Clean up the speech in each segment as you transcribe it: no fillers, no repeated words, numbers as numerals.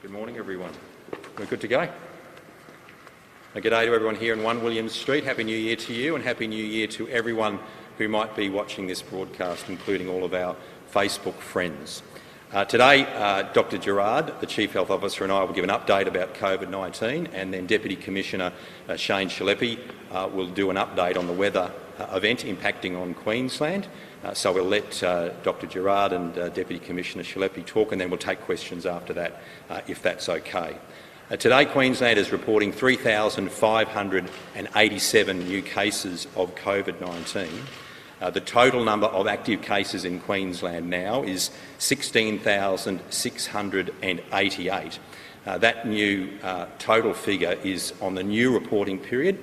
Good morning, everyone. We're good to go? Good day to everyone here in 1 Williams Street. Happy New Year to you, and Happy New Year to everyone who might be watching this broadcast, including all of our Facebook friends. Today, Dr Gerard, the Chief Health Officer, and I will give an update about COVID-19, and then Deputy Commissioner Shane Shileppi will do an update on the weather event impacting on Queensland. So we'll let Dr Gerard and Deputy Commissioner Shileppi talk, and then we'll take questions after that, if that's okay. Today, Queensland is reporting 3,587 new cases of COVID-19. The total number of active cases in Queensland now is 16,688. That new total figure is on the new reporting period,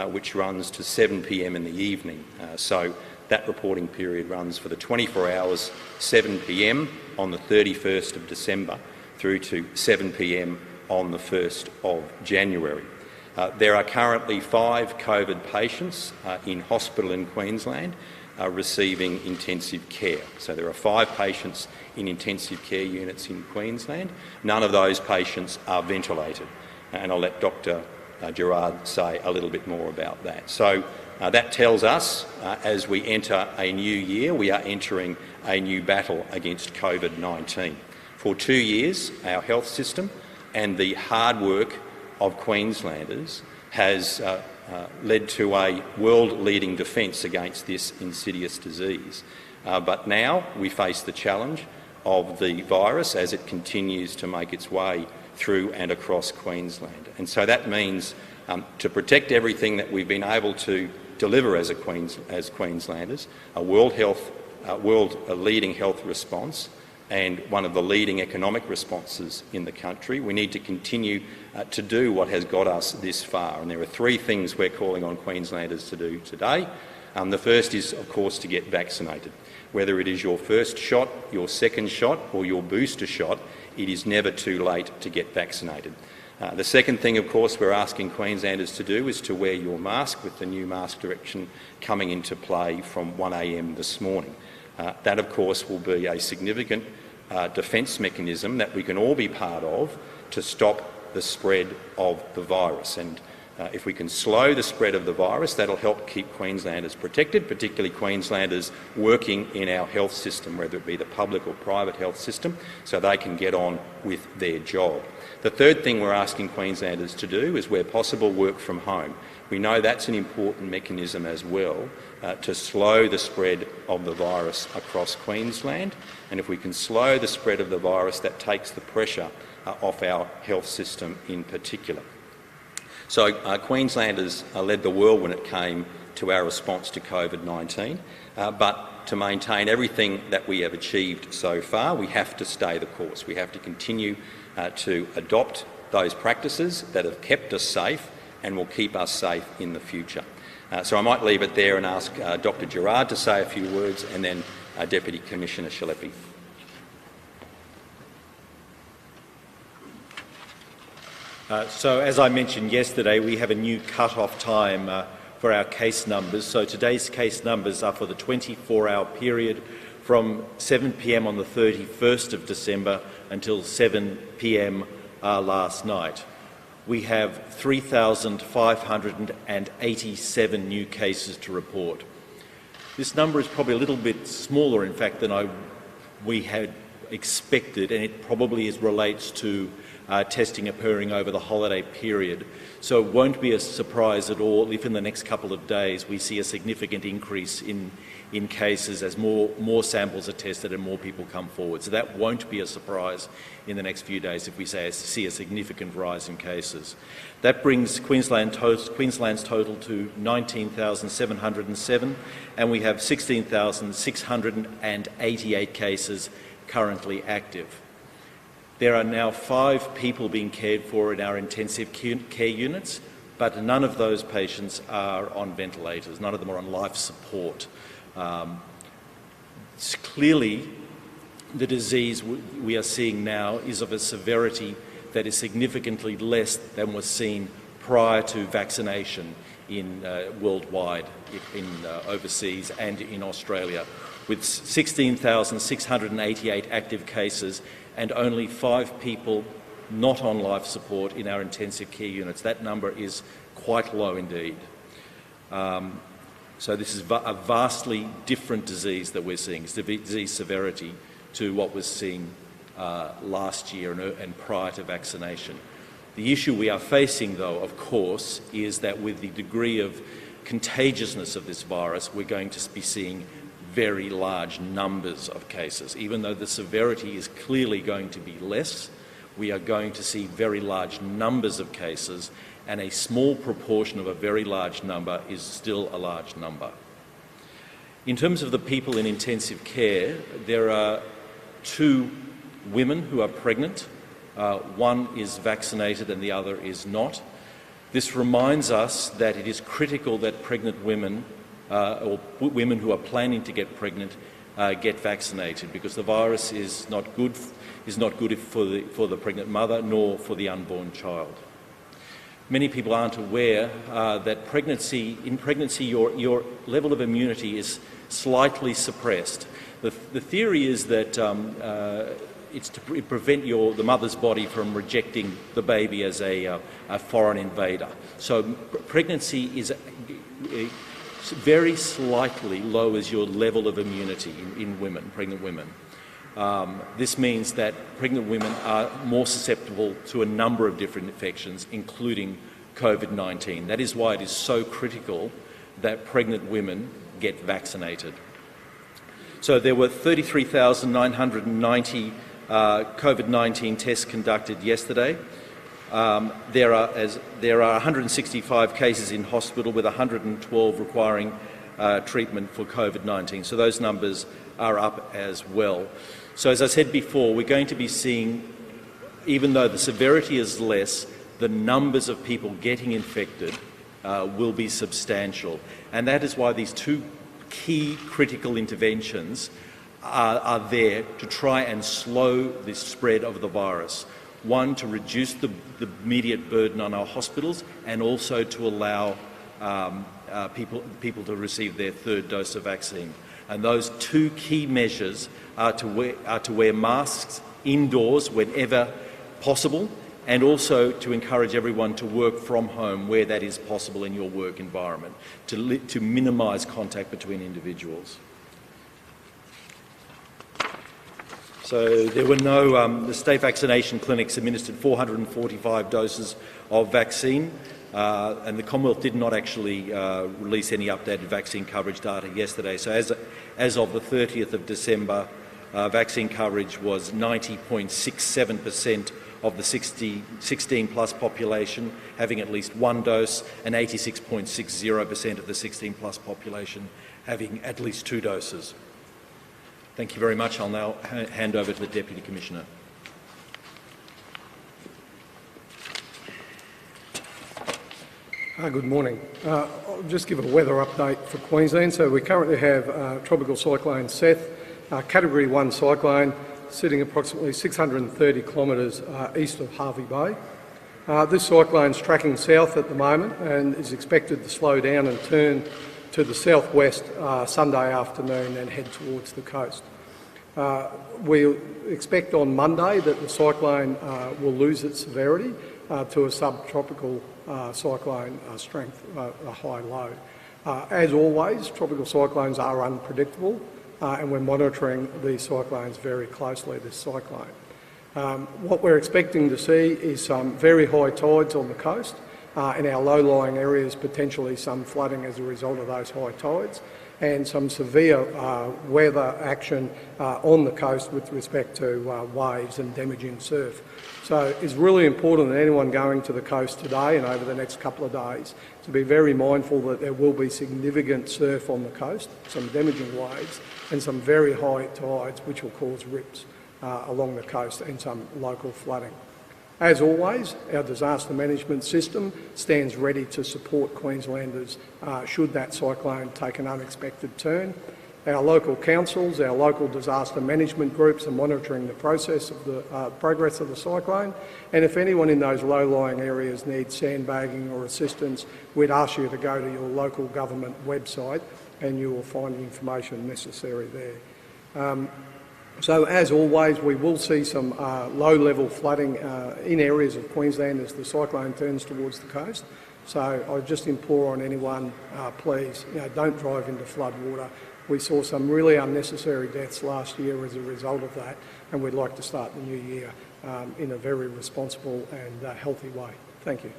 which runs to 7 p.m. in the evening. So that reporting period runs for the 24 hours, 7 p.m. on the 31st of December through to 7 p.m. on the 1st of January. There are currently 5 COVID patients in hospital in Queensland receiving intensive care. So there are 5 patients in intensive care units in Queensland. None of those patients are ventilated, and I'll let Dr Gerard say a little bit more about that. So that tells us, as we enter a new year, we are entering a new battle against COVID-19. For 2 years, our health system and the hard work of Queenslanders has led to a world-leading defence against this insidious disease. But now we face the challenge of the virus as it continues to make its way through and across Queensland. And so that means to protect everything that we've been able to deliver as Queenslanders, a world-leading health response and one of the leading economic responses in the country, we need to continue to do what has got us this far. And there are 3 things we're calling on Queenslanders to do today. The first is, of course, to get vaccinated. Whether it is your first shot, your second shot or your booster shot, it is never too late to get vaccinated. The second thing, of course, we're asking Queenslanders to do is to wear your mask, with the new mask direction coming into play from 1 a.m. this morning. That, of course, will be a significant defence mechanism that we can all be part of to stop the spread of the virus. And if we can slow the spread of the virus, that'll help keep Queenslanders protected, particularly Queenslanders working in our health system, whether it be the public or private health system, so they can get on with their job. The third thing we're asking Queenslanders to do is, where possible, work from home. We know that's an important mechanism as well to slow the spread of the virus across Queensland. And if we can slow the spread of the virus, that takes the pressure off our health system in particular. So Queenslanders led the world when it came to our response to COVID-19, but to maintain everything that we have achieved so far, we have to stay the course. We have to continue to adopt those practices that have kept us safe and will keep us safe in the future. So I might leave it there and ask Dr Gerard to say a few words, and then Deputy Commissioner Shileppi. So as I mentioned yesterday, we have a new cut-off time for our case numbers. So today's case numbers are for the 24-hour period from 7 p.m. on the 31st of December until 7 p.m. Last night. We have 3,587 new cases to report. This number is probably a little bit smaller, in fact, than we had expected, and it probably relates to testing occurring over the holiday period. So it won't be a surprise at all if in the next couple of days we see a significant increase in cases as more samples are tested and more people come forward. So that won't be a surprise in the next few days if we see a significant rise in cases. That brings Queensland's total to 19,707, and we have 16,688 cases currently active. There are now 5 people being cared for in our intensive care units, but none of those patients are on ventilators. None of them are on life support. Clearly, the disease we are seeing now is of a severity that is significantly less than was seen prior to vaccination in worldwide, in overseas and in Australia, with 16,688 active cases and only 5 people not on life support in our intensive care units. That number is quite low indeed. So this is a vastly different disease that we're seeing. It's disease severity to what was seen last year and prior to vaccination. The issue we are facing, though, of course, is that with the degree of contagiousness of this virus, we're going to be seeing very large numbers of cases. Even though the severity is clearly going to be less, we are going to see very large numbers of cases, and a small proportion of a very large number is still a large number. In terms of the people in intensive care, there are 2 women who are pregnant. One is vaccinated and the other is not. This reminds us that it is critical that pregnant women or women who are planning to get pregnant get vaccinated, because the virus is not good for the pregnant mother nor for the unborn child. Many people aren't aware that in pregnancy your level of immunity is slightly suppressed. The theory is that it's to prevent the mother's body from rejecting the baby as a foreign invader. So pregnancy is very slightly lowers your level of immunity in pregnant women. This means that pregnant women are more susceptible to a number of different infections, including COVID-19. That is why it is so critical that pregnant women get vaccinated. So there were 33,990 COVID-19 tests conducted yesterday. There are 165 cases in hospital, with 112 requiring treatment for COVID-19. So those numbers are up as well. So as I said before, we're going to be seeing, even though the severity is less, the numbers of people getting infected will be substantial. And that is why these 2 key critical interventions are there to try and slow the spread of the virus. One, to reduce the immediate burden on our hospitals, and also to allow people to receive their 3rd dose of vaccine. And those 2 key measures are to wear masks indoors whenever possible, and also to encourage everyone to work from home where that is possible in your work environment, to minimise contact between individuals. So there were the state vaccination clinics administered 445 doses of vaccine, and the Commonwealth did not actually release any updated vaccine coverage data yesterday. So as of the 30th of December, vaccine coverage was 90.67% of the 16-plus population having at least 1 dose, and 86.60% of the 16-plus population having at least 2 doses. Thank you very much. I'll now hand over to the Deputy Commissioner. Good morning. I'll just give a weather update for Queensland. So we currently have Tropical Cyclone Seth, Category 1 cyclone, sitting approximately 630 kilometres east of Hervey Bay. This cyclone's tracking south at the moment and is expected to slow down and turn to the southwest Sunday afternoon and head towards the coast. We expect on Monday that the cyclone will lose its severity to a subtropical cyclone strength, a high-low. As always, tropical cyclones are unpredictable, and we're monitoring these cyclones very closely, this cyclone. What we're expecting to see is some very high tides on the coast, in our low-lying areas, potentially some flooding as a result of those high tides, and some severe weather action on the coast with respect to waves and damaging surf. So it's really important that anyone going to the coast today and over the next couple of days to be very mindful that there will be significant surf on the coast, some damaging waves, and some very high tides which will cause rips along the coast and some local flooding. As always, our disaster management system stands ready to support Queenslanders should that cyclone take an unexpected turn. Our local councils, our local disaster management groups are monitoring the process of the progress of the cyclone, and if anyone in those low-lying areas needs sandbagging or assistance, we'd ask you to go to your local government website and you will find the information necessary there. So, as always, we will see some low-level flooding in areas of Queensland as the cyclone turns towards the coast. So I just implore on anyone, please, don't drive into flood water. We saw some really unnecessary deaths last year as a result of that, and we'd like to start the new year in a very responsible and healthy way. Thank you.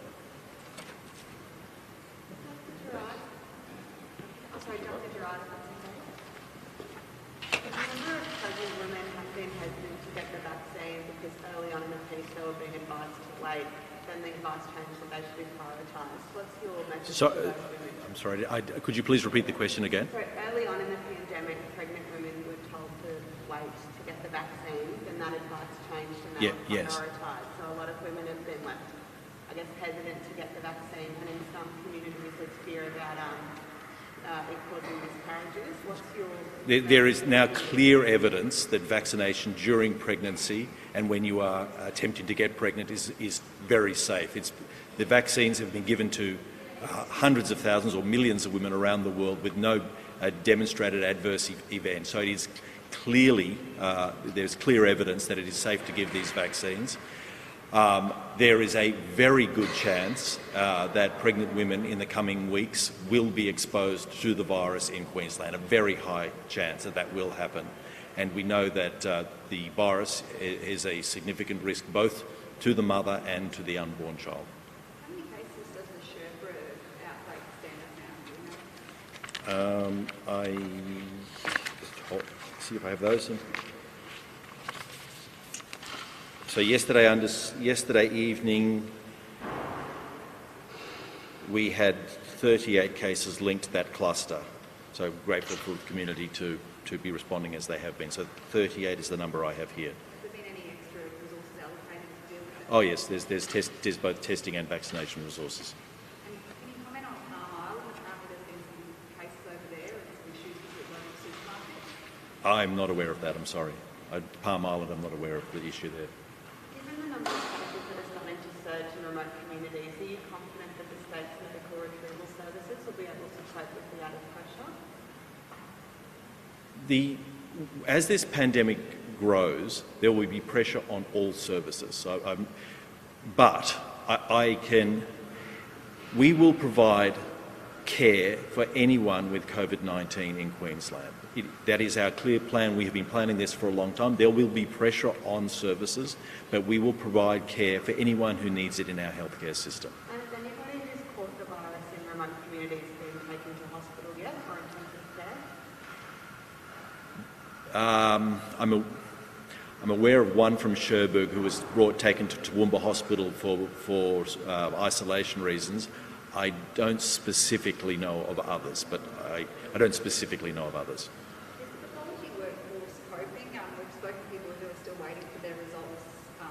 So, I'm sorry, could you please repeat the question again? So early on in the pandemic, pregnant women were told to wait to get the vaccines, and that advice changed and now it's prioritised. So a lot of women have been left, I guess, hesitant to get the vaccine, and in some communities there's fear about it causing miscarriages. What's your... There is now clear evidence that vaccination during pregnancy and when you are attempting to get pregnant is very safe. The vaccines have been given to hundreds of thousands or millions of women around the world with no demonstrated adverse event. So it is clearly, there's clear evidence that it is safe to give these vaccines. There is a very good chance that pregnant women in the coming weeks will be exposed to the virus in Queensland, a very high chance that that will happen. And we know that the virus is a significant risk both to the mother and to the unborn child. See if I have those. So yesterday evening, we had 38 cases linked to that cluster. So grateful for the community to be responding as they have been. So 38 is the number I have here. Has there been any extra resources allocated to deal with it? Oh yes, there's both testing and vaccination resources. And can you comment on Palm Island? Apparently there's been some cases over there and some issues with local supermarkets. I'm not aware of that, I'm sorry. Palm Island, I'm not aware of the issue there. Given the number of cases that are starting to surge in remote communities, are you confident that the state's medical retrieval services will be able to cope with the added pressure? As this pandemic grows, there will be pressure on all services. We will provide care for anyone with COVID-19 in Queensland. That is our clear plan. We have been planning this for a long time. There will be pressure on services, but we will provide care for anyone who needs it in our healthcare system. And has anybody who's caught the virus in remote communities been taken to hospital yet or in terms of care? I'm aware of one from Cherbourg who was taken to Toowoomba Hospital for isolation reasons. I don't specifically know of others, but I don't specifically know of others. Is the pathology workforce coping? We've spoken to people who are still waiting for their results, I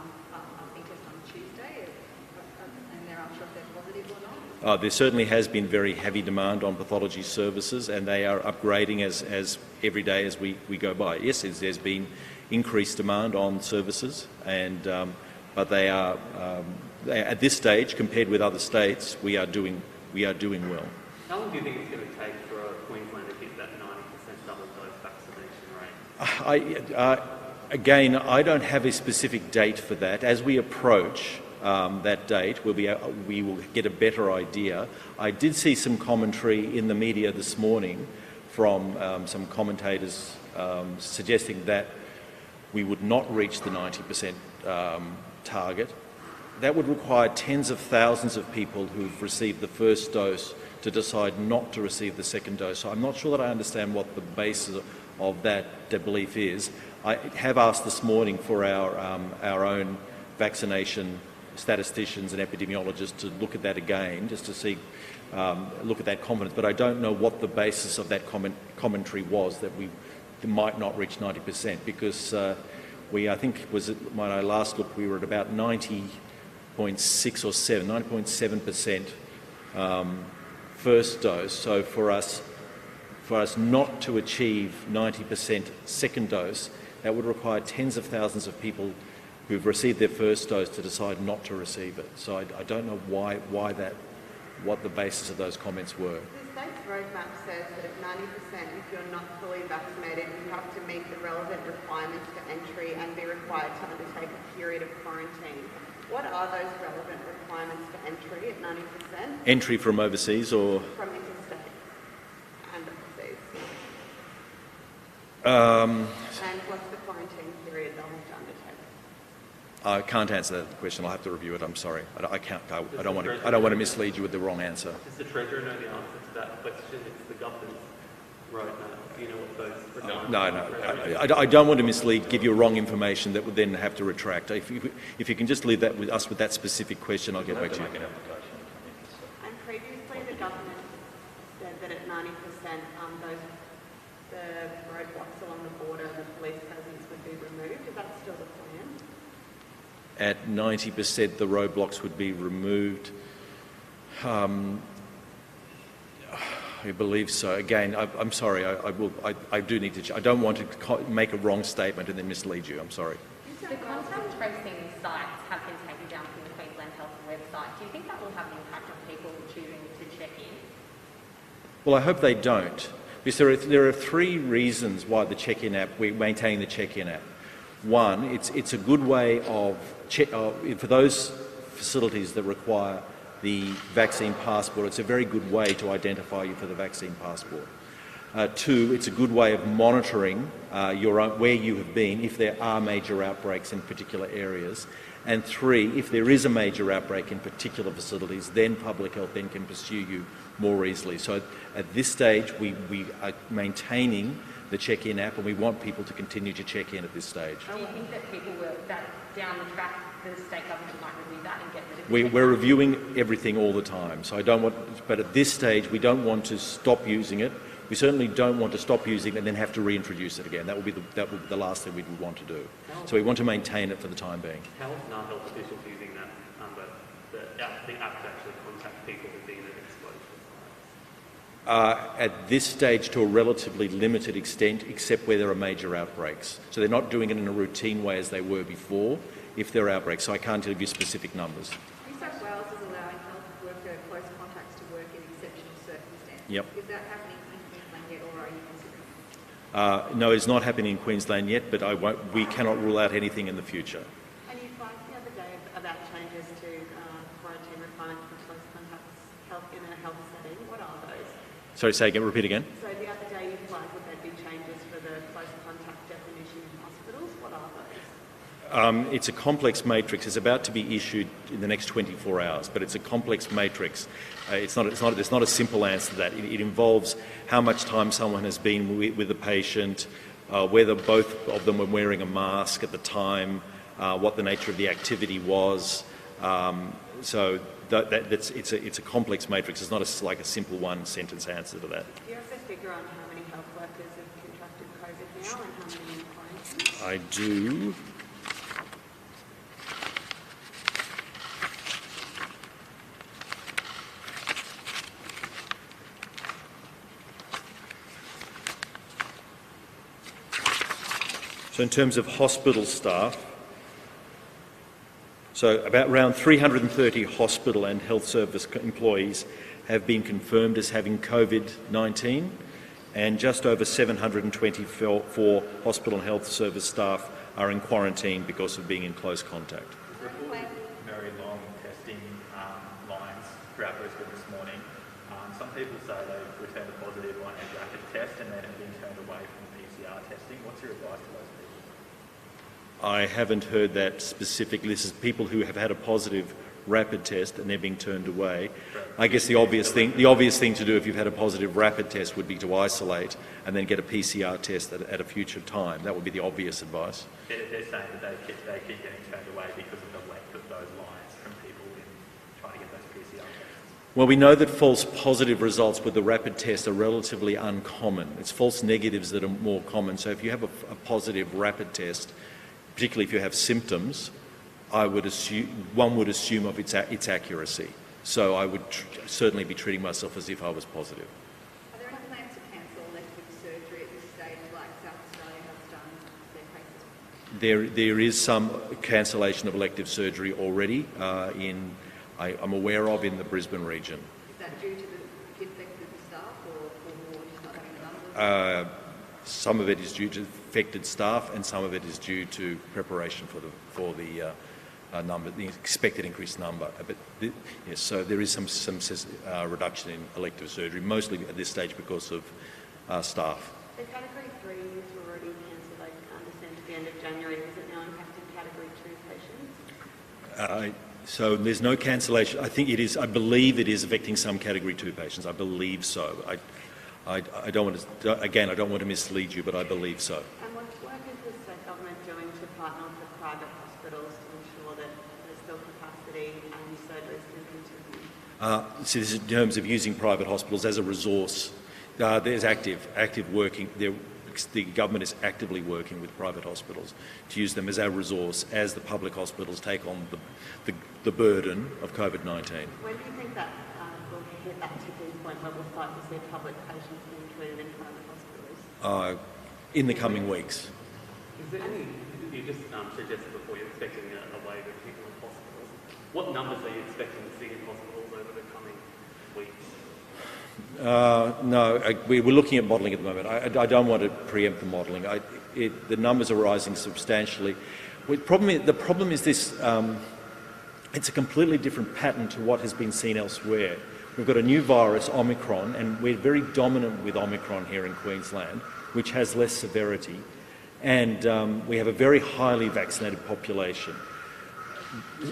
think just on Tuesday, and they're unsure if they're positive or not. There certainly has been very heavy demand on pathology services, and they are upgrading as every day as we go by. Yes, there's been increased demand on services, and but they are at this stage, compared with other states, we are doing well. How long do you think it's going to take for Queensland to hit that 90% double dose vaccination rate? Again, I don't have a specific date for that. As we approach that date, we will get a better idea. I did see some commentary in the media this morning from some commentators suggesting that we would not reach the 90% target. That would require tens of thousands of people who've received the first dose to decide not to receive the second dose. So I'm not sure that I understand what the basis of that belief is. I have asked this morning for our own vaccination statisticians and epidemiologists to look at that again, just to see, look at that confidence. But I don't know what the basis of that commentary was, that we might not reach 90%, because I think when I last looked, we were at about 90.6 or 90.7% first dose. So for us not to achieve 90% second dose, that would require tens of thousands of people who've received their first dose to decide not to receive it. So I don't know why what the basis of those comments were. The state's roadmap says that at 90%, if you're not fully vaccinated, you have to meet the relevant requirements for entry and be required to undertake a period of quarantine. What are those relevant requirements for entry at 90%? Entry from overseas or? From interstate and overseas. And what's the quarantine period they'll have to undertake? I can't answer that question. I'll have to review it. I'm sorry. I can't. I don't want to mislead you with the wrong answer. Does the Treasurer know the answer to that question? It's the government's roadmap. Do you know what those requirements are? No. I don't want to mislead, give you wrong information that would then have to retract. If you can just leave that with us with that specific question, I'll get back to you. And previously the government said that at 90%, the roadblocks along the border, the police presence would be removed. Is that still the plan? At 90%, the roadblocks would be removed. I believe so. Again, I'm sorry. I do need to. I don't want to make a wrong statement and then mislead you. I'm sorry. The contact tracing sites have been taken down from the Queensland Health website. Do you think that will have an impact on people choosing to check in? Well, I hope they don't, because there are three reasons why the check-in app, we maintain the check-in app. One, it's a good way of for those facilities that require the vaccine passport. It's a very good way to identify you for the vaccine passport. Two, it's a good way of monitoring where you have been if there are major outbreaks in particular areas. And three, if there is a major outbreak in particular facilities, then public health then can pursue you more easily. So at this stage, we are maintaining the check-in app, and we want people to continue to check in at this stage. Do you think that people will, that down the track, the state government might review that and get rid of it? We're reviewing everything all the time, so I don't want, but at this stage we don't want to stop using it. We certainly don't want to stop using it and then have to reintroduce it again. That would be the last thing we would want to do. So we want to maintain it for the time being. How is non-health officials using that the app to actually contact people who've been exposed to science? At this stage, to a relatively limited extent, except where there are major outbreaks. So they're not doing it in a routine way as they were before, if there are outbreaks. So I can't give you specific numbers. New South Wales is allowing health worker close contacts to work in exceptional circumstances. Yep. Is that happening in Queensland yet, or are you considering? No, it's not happening in Queensland yet, but we cannot rule out anything in the future. And you advised the other day about changes to quarantine requirements for close contacts in a health setting. What are those? Sorry, repeat again. So the other day you flagged would there be changes for the close contact definition in hospitals? What are those? It's a complex matrix. It's about to be issued in the next 24 hours, but it's a complex matrix. There's not a simple answer to that. It involves how much time someone has been with the patient, whether both of them were wearing a mask at the time, what the nature of the activity was. So it's a complex matrix. It's not like a simple one-sentence answer to that. Do you have a figure on how many health workers have contracted COVID now and how many in quarantine? I do. So in terms of hospital staff, around 330 hospital and health service employees have been confirmed as having COVID-19, and just over 724 hospital and health service staff are in quarantine because of being in close contact. Very long testing lines throughout Brisbane this morning. Some people say they've returned a positive on a rapid test and then have been turned away from PCR testing. What's your advice to those people? I haven't heard that specifically. This is people who have had a positive rapid test and they're being turned away. I guess the obvious thing to do if you've had a positive rapid test would be to isolate and then get a PCR test at a future time. That would be the obvious advice. They're saying that they keep getting turned away because of the length of those lines from people in trying to get those PCR tests. Well, we know that false positive results with the rapid test are relatively uncommon. It's false negatives that are more common. So if you have a positive rapid test, particularly if you have symptoms, one would assume of its accuracy. So I would certainly be treating myself as if I was positive. Are there any plans to cancel elective surgery at this stage like South Australia has done their cases? There is some cancellation of elective surgery already I'm aware of in the Brisbane region. Is some of it is due to affected staff, and some of it is due to preparation for the expected increased number. But yes, so there is some reduction in elective surgery, mostly at this stage because of staff. The Category 3s were already cancelled, I understand, at the end of January. Is it now impacting Category 2 patients? So there's no cancellation. I believe it is affecting some Category 2 patients. I believe so. I don't want to mislead you, but I believe so. And what work is the state government doing to partner with the private hospitals to ensure that there's still capacity and surgeries can continue? So this is in terms of using private hospitals as a resource. There's active working. The government is actively working with private hospitals to use them as our resource as the public hospitals take on the burden of COVID-19. When do you think that will hit that tipping point where we'll start to see public patients being treated in private hospitals? In the coming weeks. Is there any, you just suggested before you're expecting a wave of people in hospitals. What numbers are you expecting to see in hospitals over the coming weeks? No, we're looking at modelling at the moment. I don't want to preempt the modelling. The numbers are rising substantially. The problem is this, it's a completely different pattern to what has been seen elsewhere. We've got a new virus, Omicron, and we're very dominant with Omicron here in Queensland, which has less severity, and we have a very highly vaccinated population.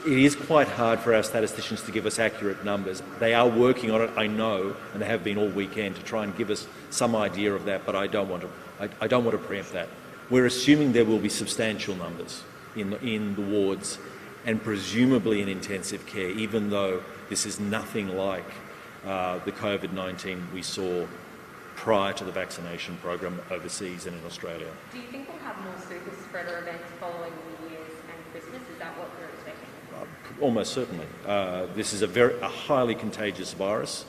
It is quite hard for our statisticians to give us accurate numbers. They are working on it, I know, and they have been all weekend to try and give us some idea of that, but I don't want to preempt that. We're assuming there will be substantial numbers in the wards and presumably in intensive care, even though this is nothing like the COVID-19 we saw prior to the vaccination program overseas and in Australia. Do you think we'll have more super spreader events following New Year's and Christmas? Is that what you're expecting? Almost certainly. This is a highly contagious virus,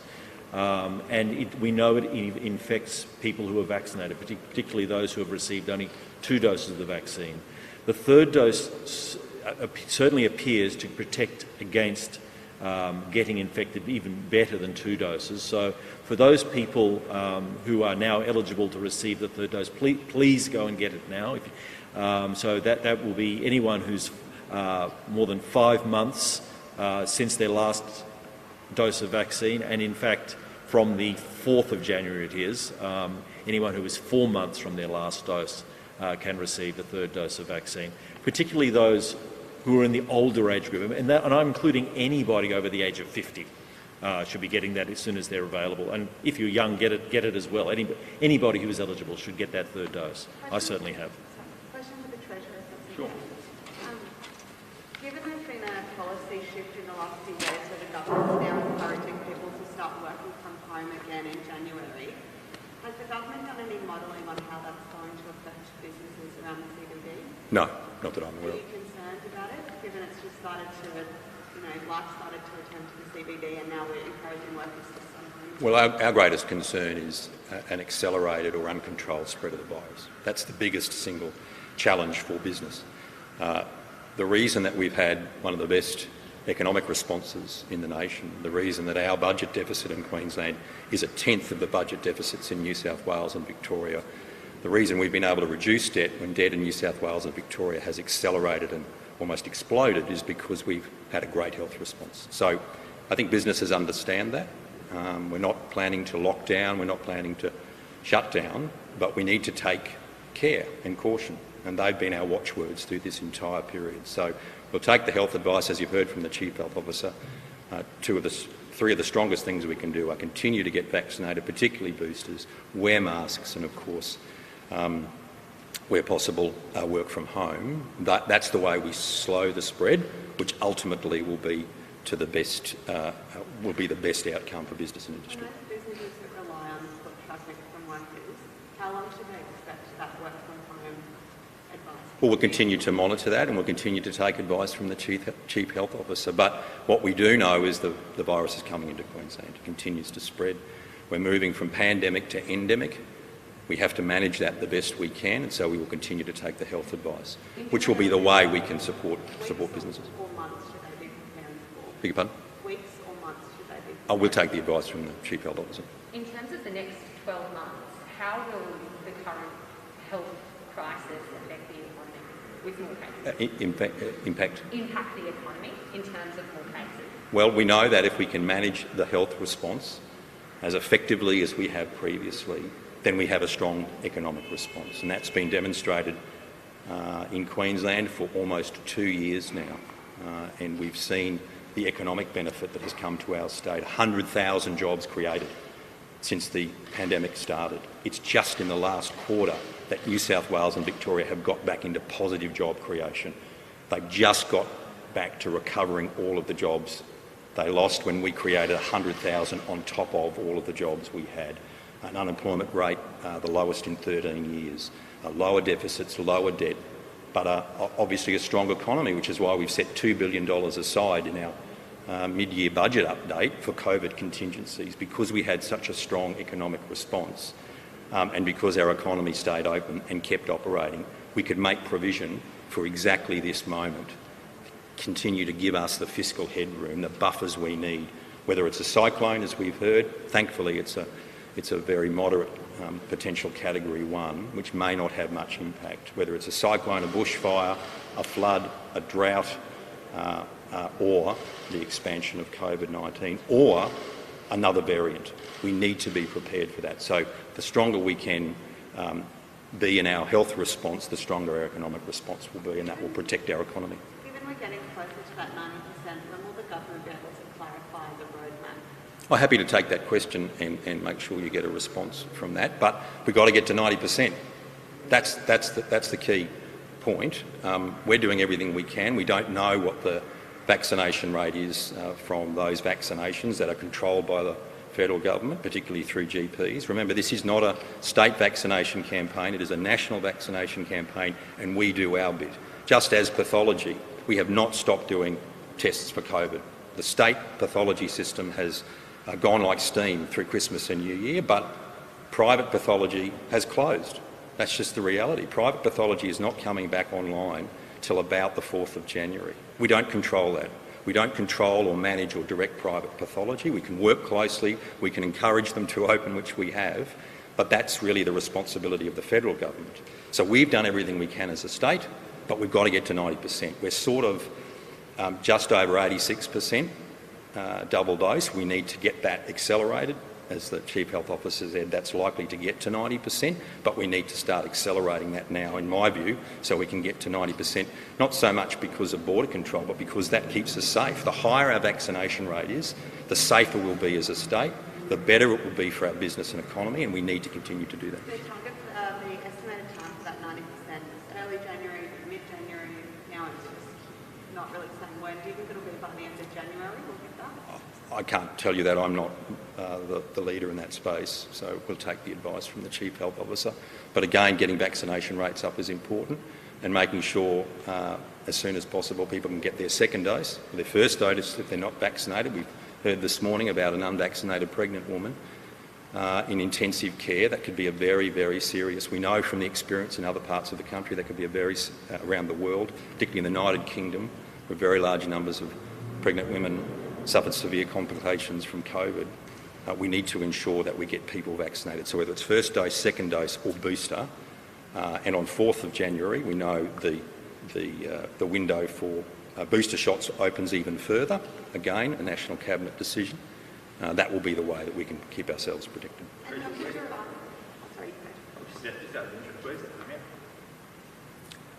and we know it infects people who are vaccinated, particularly those who have received only 2 doses of the vaccine. The third dose certainly appears to protect against getting infected even better than 2 doses. So for those people who are now eligible to receive the third dose, please go and get it now. So that will be anyone who's more than 5 months since their last dose of vaccine, and in fact from the 4th of January it is, anyone who is 4 months from their last dose can receive the third dose of vaccine, particularly those who are in the older age group, and I'm including anybody over the age of 50 should be getting that as soon as they're available. And if you're young, get it as well. Anybody who is eligible should get that third dose. I certainly have. Question for the Treasurer. Sure. Given there's been a policy shift in the last few years where the government's now encouraging people to start working from home again in January, has the government done any modelling on how that's going to affect businesses around the CBD? No, not that I'm aware Are of. you concerned about it, given it's just started to, life started to return to the CBD and now we're encouraging workers to stay home? Well, our greatest concern is an accelerated or uncontrolled spread of the virus. That's the biggest single challenge for business. The reason that we've had one of the best economic responses in the nation, the reason that our budget deficit in Queensland is 1/10 of the budget deficits in New South Wales and Victoria, the reason we've been able to reduce debt when debt in New South Wales and Victoria has accelerated and almost exploded is because we've had a great health response. So I think businesses understand that. We're not planning to lock down, we're not planning to shut down, but we need to take care and caution, and they've been our watchwords through this entire period. So we'll take the health advice, as you've heard from the Chief Health Officer. 3 of the strongest things we can do are continue to get vaccinated, particularly boosters, wear masks, and of course, where possible, work from home. That's the way we slow the spread, which ultimately will be the best outcome for business and industry. And those businesses that rely on foot traffic from workers, how long should they expect that work from home advice? Well, we'll continue to monitor that, and we'll continue to take advice from the Chief Health Officer. But what we do know is the virus is coming into Queensland. It continues to spread. We're moving from pandemic to endemic. We have to manage that the best we can, and so we will continue to take the health advice, which will be the way we can support businesses. Or months should they be preparing for? Beg your pardon? Weeks or months should they be preparing? We'll take the advice from the Chief Health Officer. In terms of the next 12 months, how will the current health crisis affect the economy with more cases? Impact? Impact the economy in terms of more cases? Well, we know that if we can manage the health response as effectively as we have previously, then we have a strong economic response. And that's been demonstrated in Queensland for almost 2 years now. And we've seen the economic benefit that has come to our state. 100,000 jobs created since the pandemic started. It's just in the last quarter that New South Wales and Victoria have got back into positive job creation. They've just got back to recovering all of the jobs they lost when we created 100,000 on top of all of the jobs we had. An unemployment rate, the lowest in 13 years, lower deficits, lower debt, but obviously a strong economy, which is why we've set $2 billion aside in our mid-year budget update for COVID contingencies, because we had such a strong economic response and because our economy stayed open and kept operating, we could make provision for exactly this moment, continue to give us the fiscal headroom, the buffers we need, whether it's a cyclone, as we've heard. Thankfully, it's a very moderate potential Category 1, which may not have much impact, whether it's a cyclone, a bushfire, a flood, a drought, or the expansion of COVID-19, or another variant. We need to be prepared for that. So the stronger we can be in our health response, the stronger our economic response will be, and that will protect our economy. Given we're getting closer to that 90%, when will the government be able to clarify the roadmap? I'm happy to take that question and make sure you get a response from that, but we've got to get to 90%. That's the key point. We're doing everything we can. We don't know what the vaccination rate is from those vaccinations that are controlled by the federal government, particularly through GPs. Remember, this is not a state vaccination campaign, it is a national vaccination campaign, and we do our bit. Just as pathology, we have not stopped doing tests for COVID. The state pathology system has gone like steam through Christmas and New Year, but private pathology has closed. That's just the reality. Private pathology is not coming back online till about the 4th of January. We don't control that. We don't control or manage or direct private pathology. We can work closely, we can encourage them to open, which we have, but that's really the responsibility of the federal government. So we've done everything we can as a state, but we've got to get to 90%. We're sort of just over 86% double dose. We need to get that accelerated. As the Chief Health Officer said, that's likely to get to 90%, but we need to start accelerating that now, in my view, so we can get to 90%, not so much because of border control, but because that keeps us safe. The higher our vaccination rate is, the safer we'll be as a state, the better it will be for our business and economy, and we need to continue to do that. The target, the estimated time for that 90%, early January, mid-January, now it's just not really saying when. Do you think it'll be by the end of January we'll get that? I can't tell you that. I'm not the leader in that space, so we'll take the advice from the Chief Health Officer. But again, getting vaccination rates up is important, and making sure as soon as possible people can get their second dose, their first dose if they're not vaccinated. We've heard this morning about an unvaccinated pregnant woman in intensive care. That could be a very, very serious. We know from the experience in other parts of the country that could be a very, around the world, particularly in the United Kingdom, where very large numbers of pregnant women suffered severe complications from COVID. We need to ensure that we get people vaccinated. So whether it's first dose, second dose or booster, and on 4th of January we know the window for booster shots opens even further. Again, a National Cabinet decision. That will be the way that we can keep ourselves protected.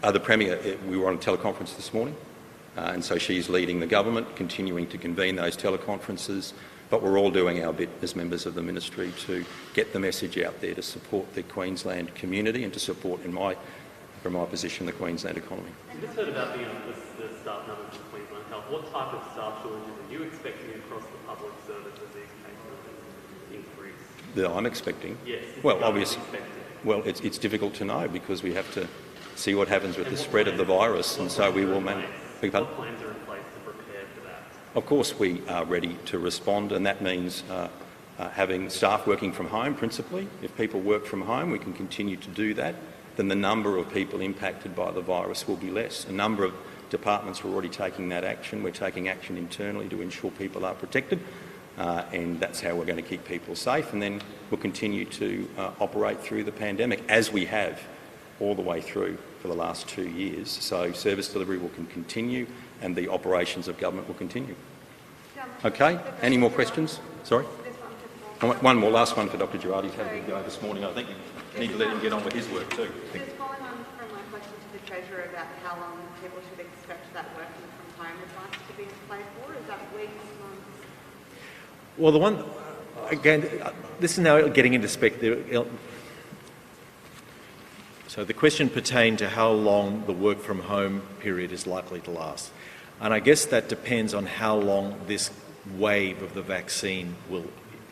The Premier, we were on a teleconference this morning, and so she's leading the government, continuing to convene those teleconferences, but we're all doing our bit as members of the ministry to get the message out there to support the Queensland community and to support, from my position, the Queensland economy. You just heard about the staff numbers in Queensland Health. What type of staff shortages are you expecting across the public service as these case numbers increase? That I'm expecting? Yes. Well, obviously. Well, it's difficult to know because we have to see what happens with the spread of the virus, and so we will manage. What plans are in place to prepare for that? Of course we are ready to respond, and that means having staff working from home principally. If people work from home, we can continue to do that. Then the number of people impacted by the virus will be less. A number of departments are already taking that action. We're taking action internally to ensure people are protected. and that's how we're going to keep people safe, and then we'll continue to operate through the pandemic, as we have all the way through for the last 2 years. So service delivery will continue and the operations of government will continue. Okay, any more questions? Sorry? One more, last one for Dr. Girardi. He's had a good go this morning. I think you need to let him get on with his work too. Just following on from my question to the Treasurer about how long people should expect that working from home advice to be in play for, is that weeks, months? Well, the one, again, this is now getting into so the question pertained to how long the work from home period is likely to last. And I guess that depends on how long this wave of the vaccine will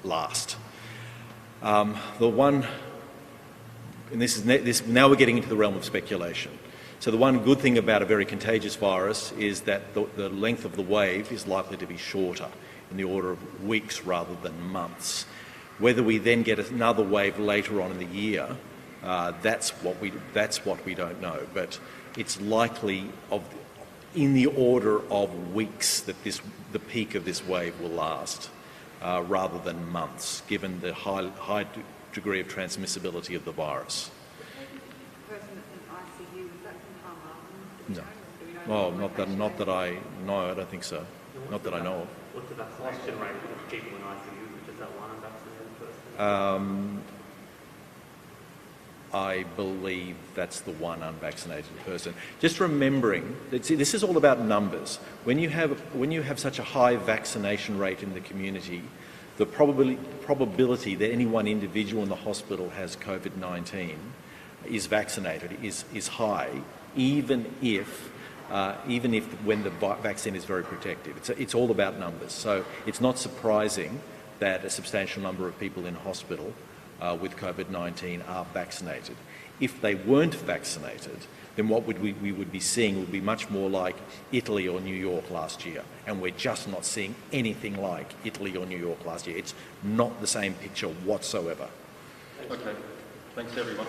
last. The one, and now we're getting into the realm of speculation. So the one good thing about a very contagious virus is that the length of the wave is likely to be shorter, in the order of weeks rather than months. Whether we then get another wave later on in the year, that's what we don't know. But it's likely in the order of weeks that the peak of this wave will last, rather than months, given the high degree of transmissibility of the virus. The person that's in ICU, is that from harm? No. Well, not that I know. I don't think so. Not that I know of. What's the vaccination rate of people in ICU? Is that one unvaccinated person? I believe that's the one unvaccinated person. Just remembering, this is all about numbers. When you have such a high vaccination rate in the community, the probability that any one individual in the hospital has COVID-19 is vaccinated is high, even if when the vaccine is very protective. It's all about numbers. So it's not surprising that a substantial number of people in hospital with COVID-19 are vaccinated. If they weren't vaccinated, then what we would be seeing would be much more like Italy or New York last year. And we're just not seeing anything like Italy or New York last year. It's not the same picture whatsoever. Okay, thanks everyone.